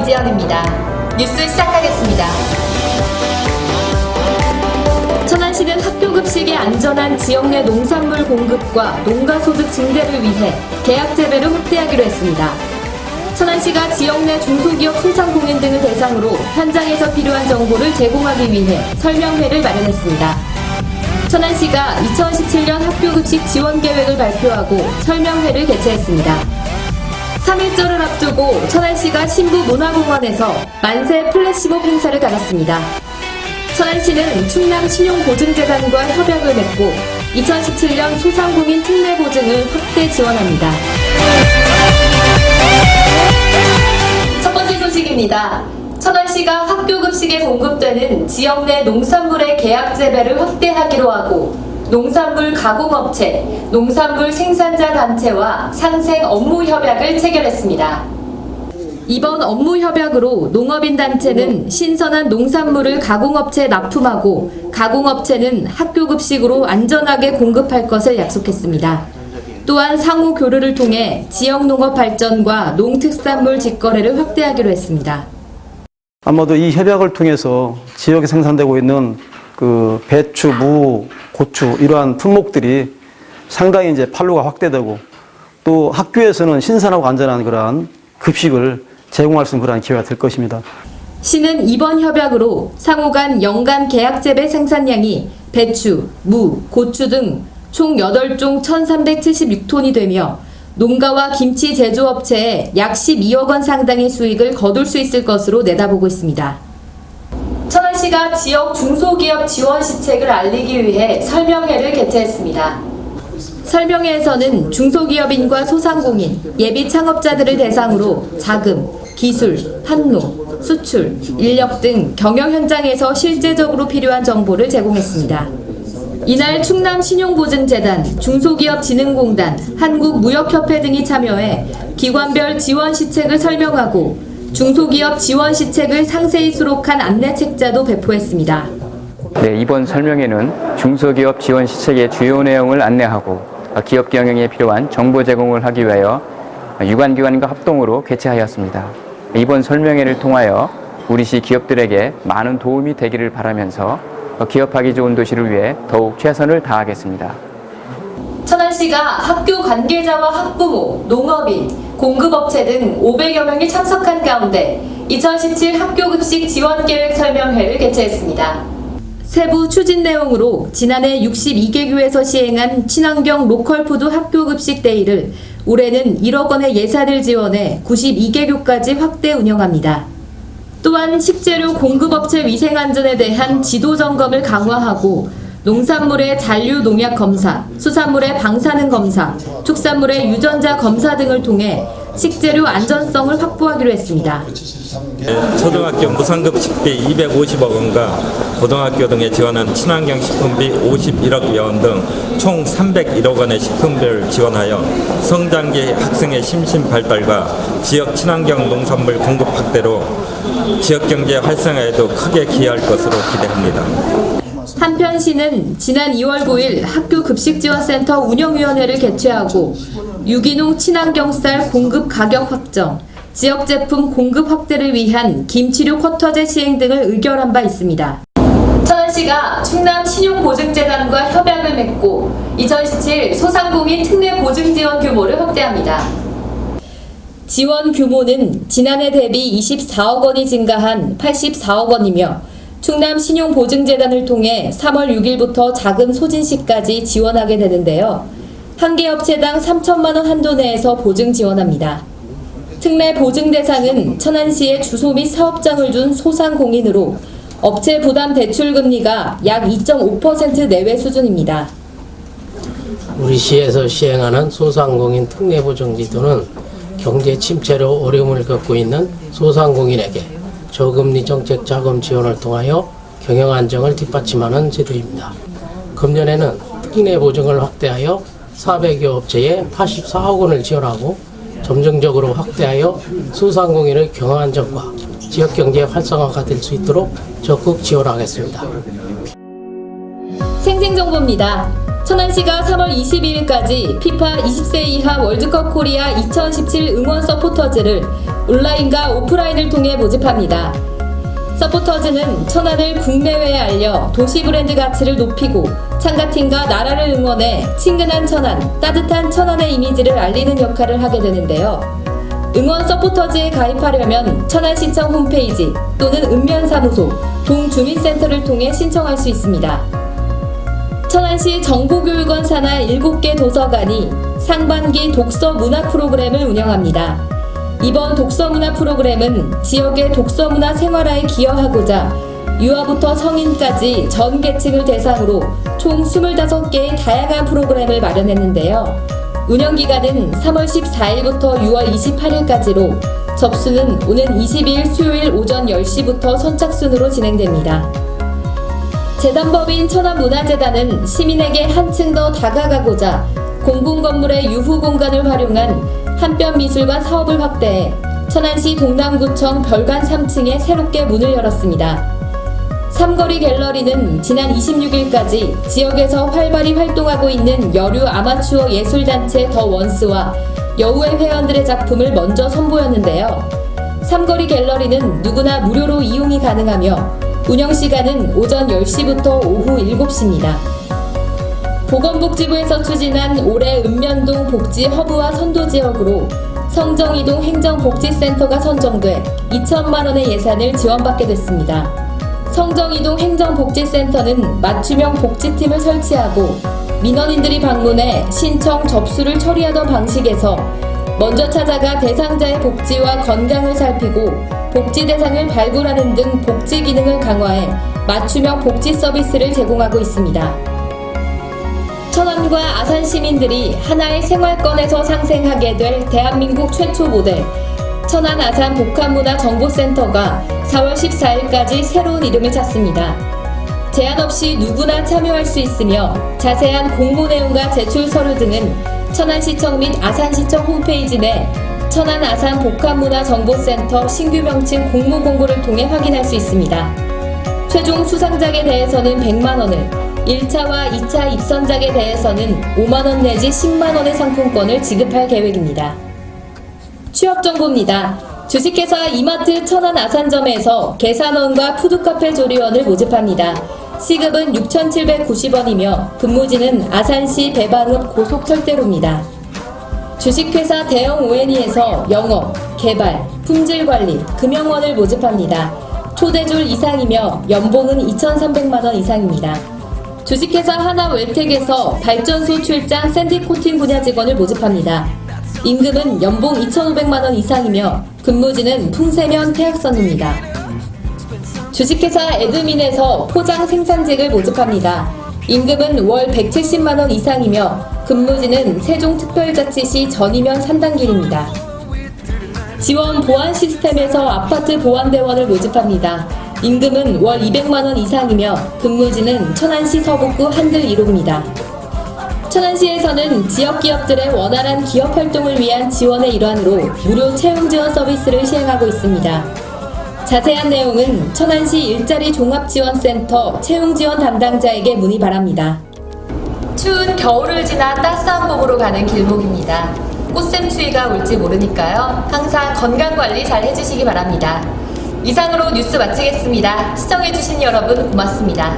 이재현입니다. 뉴스 시작하겠습니다. 천안시는 학교급식의 안전한 지역 내 농산물 공급과 농가소득 증대를 위해 계약 재배를 확대하기로 했습니다. 천안시가 지역 내 중소기업 소상공인 등을 대상으로 현장에서 필요한 정보를 제공하기 위해 설명회를 마련했습니다. 천안시가 2017년 학교급식 지원 계획을 발표하고 설명회를 개최했습니다. 3.1절을 앞두고 천안시가 신부문화공원에서 만세 플래시몹 행사를 가졌습니다. 천안시는 충남 신용보증재단과 협약을 맺고 2017년 소상공인 특례보증을 확대 지원합니다. 첫 번째 소식입니다. 천안시가 학교급식에 공급되는 지역 내 농산물의 계약 재배를 확대하기로 하고 농산물 가공업체, 농산물 생산자 단체와 상생 업무 협약을 체결했습니다. 이번 업무 협약으로 농업인 단체는 신선한 농산물을 가공업체에 납품하고 가공업체는 학교급식으로 안전하게 공급할 것을 약속했습니다. 또한 상호 교류를 통해 지역 농업 발전과 농특산물 직거래를 확대하기로 했습니다. 아마도 이 협약을 통해서 지역에 생산되고 있는 배추, 무, 고추 이러한 품목들이 상당히 이제 판로가 확대되고 또 학교에서는 신선하고 안전한 그러한 급식을 제공할 수 있는 그러한 기회가 될 것입니다. 시는 이번 협약으로 상호 간 연간 계약 재배 생산량이 배추, 무, 고추 등 총 8종 1,376톤이 되며 농가와 김치 제조업체에 약 12억 원 상당의 수익을 거둘 수 있을 것으로 내다보고 있습니다. 천안시가 지역 중소기업 지원 시책을 알리기 위해 설명회를 개최했습니다. 설명회에서는 중소기업인과 소상공인, 예비 창업자들을 대상으로 자금, 기술, 판로, 수출, 인력 등 경영 현장에서 실제적으로 필요한 정보를 제공했습니다. 이날 충남신용보증재단, 중소기업진흥공단, 한국무역협회 등이 참여해 기관별 지원 시책을 설명하고 중소기업 지원 시책을 상세히 수록한 안내책자도 배포했습니다. 네, 이번 설명회는 중소기업 지원 시책의 주요 내용을 안내하고 기업 경영에 필요한 정보 제공을 하기 위하여 유관기관과 합동으로 개최하였습니다. 이번 설명회를 통하여 우리 시 기업들에게 많은 도움이 되기를 바라면서 기업하기 좋은 도시를 위해 더욱 최선을 다하겠습니다. 천안시가 학교 관계자와 학부모, 농업인, 공급업체 등 500여 명이 참석한 가운데 2017 학교급식 지원계획 설명회를 개최했습니다. 세부 추진 내용으로 지난해 62개 교에서 시행한 친환경 로컬푸드 학교급식 데이를 올해는 1억 원의 예산을 지원해 92개 교까지 확대 운영합니다. 또한 식재료 공급업체 위생안전에 대한 지도 점검을 강화하고 농산물의 잔류 농약 검사, 수산물의 방사능 검사, 축산물의 유전자 검사 등을 통해 식재료 안전성을 확보하기로 했습니다. 초등학교 무상급 식비 250억 원과 고등학교 등에 지원한 친환경 식품비 51억 원 등 총 301억 원의 식품비를 지원하여 성장기 학생의 심신 발달과 지역 친환경 농산물 공급 확대로 지역 경제 활성화에도 크게 기여할 것으로 기대합니다. 한편 시는 지난 2월 9일 학교급식지원센터 운영위원회를 개최하고 유기농 친환경쌀 공급 가격 확정, 지역 제품 공급 확대를 위한 김치류 쿼터제 시행 등을 의결한 바 있습니다. 천안시가 충남신용보증재단과 협약을 맺고 2017 소상공인 특례 보증 지원 규모를 확대합니다. 지원 규모는 지난해 대비 24억 원이 증가한 84억 원이며 충남신용보증재단을 통해 3월 6일부터 자금 소진 시까지 지원하게 되는데요. 한 개 업체당 3천만 원 한도 내에서 보증 지원합니다. 특례 보증 대상은 천안시에 주소 및 사업장을 준 소상공인으로 업체 부담 대출 금리가 약 2.5% 내외 수준입니다. 우리 시에서 시행하는 소상공인 특례 보증 제도는 경제 침체로 어려움을 겪고 있는 소상공인에게 저금리 정책 자금 지원을 통하여 경영 안정을 뒷받침하는 제도입니다. 금년에는 특례 보증을 확대하여 400여 업체에 84억 원을 지원하고 점정적으로 확대하여 소상공인의 경영 안정과 지역 경제 활성화가 될 수 있도록 적극 지원하겠습니다. 생생정보입니다. 천안시가 3월 22일까지 피파 20세 이하 월드컵 코리아 2017 응원 서포터즈를 온라인과 오프라인을 통해 모집합니다. 서포터즈는 천안을 국내외에 알려 도시 브랜드 가치를 높이고 참가팀과 나라를 응원해 친근한 천안, 따뜻한 천안의 이미지를 알리는 역할을 하게 되는데요. 응원 서포터즈에 가입하려면 천안시청 홈페이지 또는 읍면사무소, 동주민센터를 통해 신청할 수 있습니다. 천안시 정보교육원 산하 7개 도서관이 상반기 독서 문화 프로그램을 운영합니다. 이번 독서문화 프로그램은 지역의 독서문화 생활화에 기여하고자 유아부터 성인까지 전 계층을 대상으로 총 25개의 다양한 프로그램을 마련했는데요. 운영기간은 3월 14일부터 6월 28일까지로 접수는 오는 22일 수요일 오전 10시부터 선착순으로 진행됩니다. 재단법인 천안문화재단은 시민에게 한층 더 다가가고자 공공건물의 유후 공간을 활용한 한뼘미술관 사업을 확대해 천안시 동남구청 별관 3층에 새롭게 문을 열었습니다. 삼거리 갤러리는 지난 26일까지 지역에서 활발히 활동하고 있는 여류 아마추어 예술단체 더 원스와 여우의 회원들의 작품을 먼저 선보였는데요. 삼거리 갤러리는 누구나 무료로 이용이 가능하며 운영시간은 오전 10시부터 오후 7시입니다. 보건복지부에서 추진한 올해 읍면동 복지 허브와 선도 지역으로 성정이동 행정복지센터가 선정돼 2천만 원의 예산을 지원받게 됐습니다. 성정이동 행정복지센터는 맞춤형 복지팀을 설치하고 민원인들이 방문해 신청 접수를 처리하던 방식에서 먼저 찾아가 대상자의 복지와 건강을 살피고 복지 대상을 발굴하는 등 복지 기능을 강화해 맞춤형 복지 서비스를 제공하고 있습니다. 천안과 아산 시민들이 하나의 생활권에서 상생하게 될 대한민국 최초 모델 천안 아산 복합문화정보센터가 4월 14일까지 새로운 이름을 찾습니다. 제한 없이 누구나 참여할 수 있으며 자세한 공모 내용과 제출 서류 등은 천안시청 및 아산시청 홈페이지 내 천안 아산 복합문화정보센터 신규 명칭 공모 공고를 통해 확인할 수 있습니다. 최종 수상작에 대해서는 100만 원을, 1차와 2차 입선작에 대해서는 5만 원 내지 10만 원의 상품권을 지급할 계획입니다. 취업 정보입니다. 주식회사 이마트 천안 아산점에서 계산원과 푸드카페 조리원을 모집합니다. 시급은 6,790원이며 근무지는 아산시 배방읍 고속철대로입니다. 주식회사 대형 O&E에서 영업, 개발, 품질관리, 금형원을 모집합니다. 초대졸 이상이며 연봉은 2,300만 원 이상입니다. 주식회사 하나웰텍에서 발전소 출장 샌디코팅 분야 직원을 모집합니다. 임금은 연봉 2,500만 원 이상이며 근무지는 풍세면 태학선입니다. 주식회사 에드민에서 포장 생산직을 모집합니다. 임금은 월 170만 원 이상이며 근무지는 세종특별자치시 전이면 3단길입니다. 지원 보안 시스템에서 아파트 보안대원을 모집합니다. 임금은 월 200만 원 이상이며 근무지는 천안시 서북구 한들 1호입니다. 천안시에서는 지역 기업들의 원활한 기업 활동을 위한 지원의 일환으로 무료 채용 지원 서비스를 시행하고 있습니다. 자세한 내용은 천안시 일자리 종합지원센터 채용 지원 담당자에게 문의 바랍니다. 추운 겨울을 지나 따스한 봄으로 가는 길목입니다. 꽃샘추위가 올지 모르니까요. 항상 건강관리 잘 해주시기 바랍니다. 이상으로 뉴스 마치겠습니다. 시청해주신 여러분 고맙습니다.